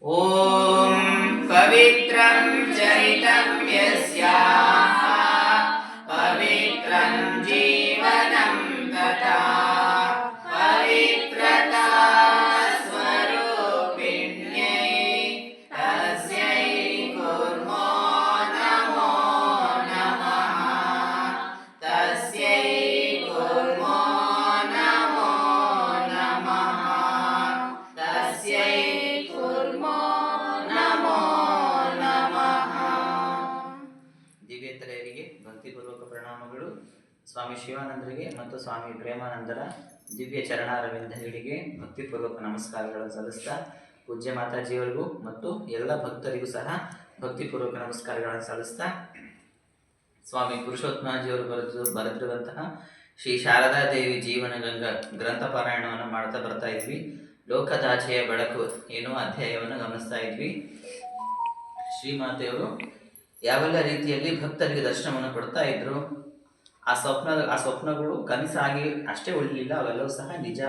ಓಂ ಪವಿತ್ರಂ ಚರಿತಂ ಯಸ್ಯಾಃ ಪವಿತ್ರಂ ಜೀವನಂ ತಥಾ ಪವಿತ್ರತಾ ಸ್ವರೂಪಿಣ್ಯೈ ತಸ್ಯೈ ಕುರ್ಮೋ ನಮೋ ನಮಃ ತಸ್ಯೈ ಕುರ್ಮೋ ನಮೋ ನಮಃ ತಸ್ಯೈ ಕುರ್ಮೋ ನಮೋ ನಮಃ. ದಿವ್ಯೇತರೆಯರಿಗೆ ಭಕ್ತಿಪೂರ್ವಕ ಪ್ರಣಾಮಗಳು. ಸ್ವಾಮಿ ಶಿವಾನಂದರಿಗೆ ಮತ್ತು ಸ್ವಾಮಿ ಪ್ರೇಮಾನಂದರ ದಿವ್ಯ ಚರಣಾರವಿಂದಗಳಿಗೆ ಭಕ್ತಿಪೂರ್ವಕ ನಮಸ್ಕಾರಗಳನ್ನು ಸಲ್ಲಿಸ್ತಾ, ಪೂಜ್ಯ ಮಾತಾಜಿಯವರಿಗೂ ಮತ್ತು ಎಲ್ಲ ಭಕ್ತರಿಗೂ ಸಹ ಭಕ್ತಿಪೂರ್ವಕ ನಮಸ್ಕಾರಗಳನ್ನು ಸಲ್ಲಿಸ್ತಾ, ಸ್ವಾಮಿ ಪುರುಷೋತ್ತಮಾಜಿಯವರು ಬರೆದಿರುವಂತಹ ಶ್ರೀ ಶಾರದಾ ದೇವಿ ಜೀವನ ಗಂಗಾ ಗ್ರಂಥ ಪಾರಾಯಣವನ್ನು ಮಾಡ್ತಾ ಬರ್ತಾ ಇದ್ವಿ. ಲೋಕದಾಚೆಯ ಬೆಳಕು ಎನ್ನುವ ಅಧ್ಯಾಯವನ್ನು ಗಮನಿಸ್ತಾ ಇದ್ವಿ. ಶ್ರೀಮಾತೆಯವರು ಯಾವೆಲ್ಲ ರೀತಿಯಲ್ಲಿ ಭಕ್ತರಿಗೆ ದರ್ಶನವನ್ನು ಕೊಡ್ತಾ ಇದ್ರು, ಆ ಸ್ವಪ್ನಗಳು ಕನಸಾಗಿ ಅಷ್ಟೇ ಉಳಿಲಿಲ್ಲ, ಅವೆಲ್ಲವೂ ಸಹ ನಿಜ.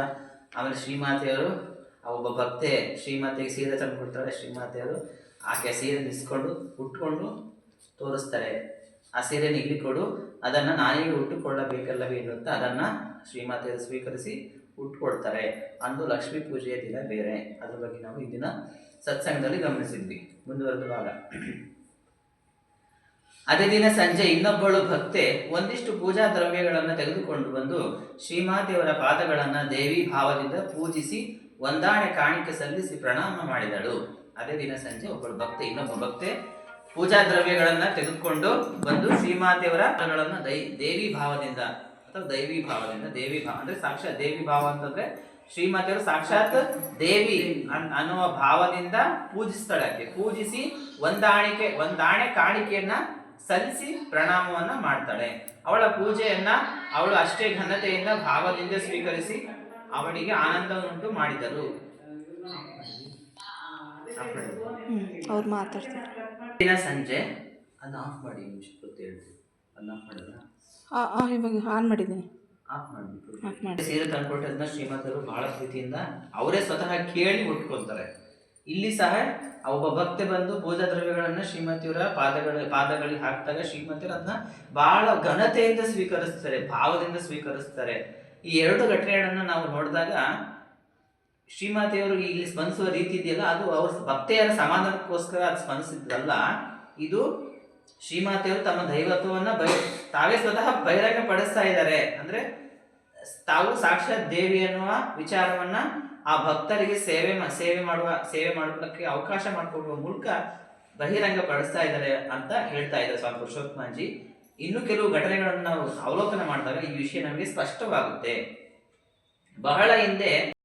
ಆಮೇಲೆ ಶ್ರೀಮಾತೆಯವರು ಒಬ್ಬ ಭಕ್ತೆ ಶ್ರೀಮಾತೆಗೆ ಸೀರೆ ತಂದು ಕೊಡ್ತಾರೆ. ಶ್ರೀಮಾತೆಯವರು ಆಕೆ ಸೀರೆ ನಿಸ್ಕೊಂಡು ಉಟ್ಕೊಂಡು ತೋರಿಸ್ತಾರೆ. ಆ ಸೀರೆನ ಇಲ್ಲಿ ಕೊಡು, ಅದನ್ನು ನಾನೀಗ ಉಟ್ಟುಕೊಳ್ಳಬೇಕಲ್ಲವೇ ಎನ್ನುತ್ತಾ ಅದನ್ನು ಶ್ರೀಮಾತೆಯವರು ಸ್ವೀಕರಿಸಿ ಉಟ್ಕೊಳ್ತಾರೆ. ಅಂದು ಲಕ್ಷ್ಮೀ ಪೂಜೆಯ ದಿನ ಬೇರೆ. ಅದ್ರ ಬಗ್ಗೆ ನಾವು ಇಂದಿನ ಸತ್ಸಂಗದಲ್ಲಿ ಗಮನಿಸಿದ್ವಿ. ಮುಂದುವರೆದ ಭಾಗ. ಅದೇ ದಿನ ಸಂಜೆ ಇನ್ನೊಬ್ಬಳು ಭಕ್ತೆ ಒಂದಿಷ್ಟು ಪೂಜಾ ದ್ರವ್ಯಗಳನ್ನು ತೆಗೆದುಕೊಂಡು ಬಂದು ಶ್ರೀಮಾತೆಯವರ ಪಾದಗಳನ್ನು ದೇವಿ ಭಾವದಿಂದ ಪೂಜಿಸಿ ಒಂದಾಣೆ ಕಾಣಿಕೆ ಸಲ್ಲಿಸಿ ಪ್ರಣಾಮ ಮಾಡಿದಳು. ಅದೇ ದಿನ ಸಂಜೆ ಒಬ್ಬಳು ಭಕ್ತೆ ಇನ್ನೊಬ್ಬ ಭಕ್ತೆ ಪೂಜಾ ದ್ರವ್ಯಗಳನ್ನು ತೆಗೆದುಕೊಂಡು ಬಂದು ಶ್ರೀಮಾತೆಯವರ ಪಾದಗಳನ್ನು ದೇವಿ ಭಾವದಿಂದ ಅಥವಾ ದೈವಿ ಭಾವದಿಂದ, ದೇವಿ ಭಾವ ಅಂದ್ರೆ ಸಾಕ್ಷಾತ್ ದೇವಿ ಭಾವ ಅಂತಂದ್ರೆ ಶ್ರೀಮಾತೆಯವರು ಸಾಕ್ಷಾತ್ ದೇವಿ ಅನ್ನುವ ಭಾವದಿಂದ ಪೂಜಿಸ್ತಾಳೆ. ಆಕೆ ಪೂಜಿಸಿ ಒಂದಾಣೆ ಕಾಣಿಕೆಯನ್ನ ಸಲ್ಲಿಸಿ ಪ್ರಣಾಮವನ್ನ ಮಾಡ್ತಾಳೆ. ಅವಳ ಪೂಜೆಯನ್ನ ಅವಳು ಅಷ್ಟೇ ಘನತೆಯಿಂದ ಭಾವದಿಂದ ಸ್ವೀಕರಿಸಿ ಅವಳಿಗೆ ಆನಂದವನ್ನುಂಟು ಮಾಡಿದರು. ಅವ್ರು ಮಾತಾಡ್ತಾರೆ. ದಿನ ಸಂಜೆ ಅದನ್ನ ಆಫ್ ಮಾಡಿ ಅದನ್ನ ಆಫ್ ಮಾಡಿದ್ರ ಇವಾಗ ಆನ್ ಮಾಡಿದ್ದೀನಿ. ಆಫ್ ಮಾಡಿ ಸೀರೆ ತಂದ್ಕೊಟ್ಟದನ್ನ ಶ್ರೀಮಂತರು ಬಹಳ ಪ್ರೀತಿಯಿಂದ ಅವರೇ ಸ್ವತಃ ಕೇಳಿ ಉಟ್ಕೊಳ್ತಾರೆ. ಇಲ್ಲಿ ಸಹ ಒಬ್ಬ ಭಕ್ತೆ ಬಂದು ಪೂಜಾ ದ್ರವ್ಯಗಳನ್ನ ಶ್ರೀಮತಿಯವರ ಪಾದಗಳಿಗೆ ಹಾಕಿದಾಗ ಶ್ರೀಮತಿಯವರು ಅದನ್ನ ಬಹಳ ಘನತೆಯಿಂದ ಸ್ವೀಕರಿಸ್ತಾರೆ, ಭಾವದಿಂದ ಸ್ವೀಕರಿಸ್ತಾರೆ. ಈ ಎರಡು ಘಟನೆಗಳನ್ನ ನಾವು ನೋಡಿದಾಗ ಶ್ರೀಮಾತೆಯವರು ಇಲ್ಲಿ ಸ್ಪಂದಿಸುವ ರೀತಿ ಇದೆಯಲ್ಲ, ಅದು ಅವ್ರ ಭಕ್ತೆಯರ ಸಮಾಧಾನಕ್ಕೋಸ್ಕರ ಅದು ಸ್ಪಂದಿಸಿದ್ದಲ್ಲ. ಇದು ಶ್ರೀಮಾತೆಯವರು ತಮ್ಮ ದೈವತ್ವವನ್ನ ತಾವೇ ಸ್ವತಃ ಬಹಿರಂಗ ಪಡಿಸ್ತಾ ಇದ್ದಾರೆ. ಅಂದ್ರೆ ತಾವು ಸಾಕ್ಷಾತ್ ದೇವಿ ಅನ್ನುವ ವಿಚಾರವನ್ನ ಆ ಭಕ್ತರಿಗೆ ಸೇವೆ ಮಾಡೋದಕ್ಕೆ ಅವಕಾಶ ಮಾಡಿಕೊಡುವ ಮೂಲಕ ಬಹಿರಂಗ ಪಡಿಸ್ತಾ ಇದ್ದಾರೆ ಅಂತ ಹೇಳ್ತಾ ಇದ್ದಾರೆ ಸ್ವಾಮಿ ಪುರುಷೋತ್ತಮಜಿ. ಇನ್ನು ಕೆಲವು ಘಟನೆಗಳನ್ನು ನಾವು ಅವಲೋಕನ ಮಾಡಿದಾಗ ಈ ವಿಷಯ ನಮಗೆ ಸ್ಪಷ್ಟವಾಗುತ್ತೆ. ಬಹಳ ಹಿಂದೆ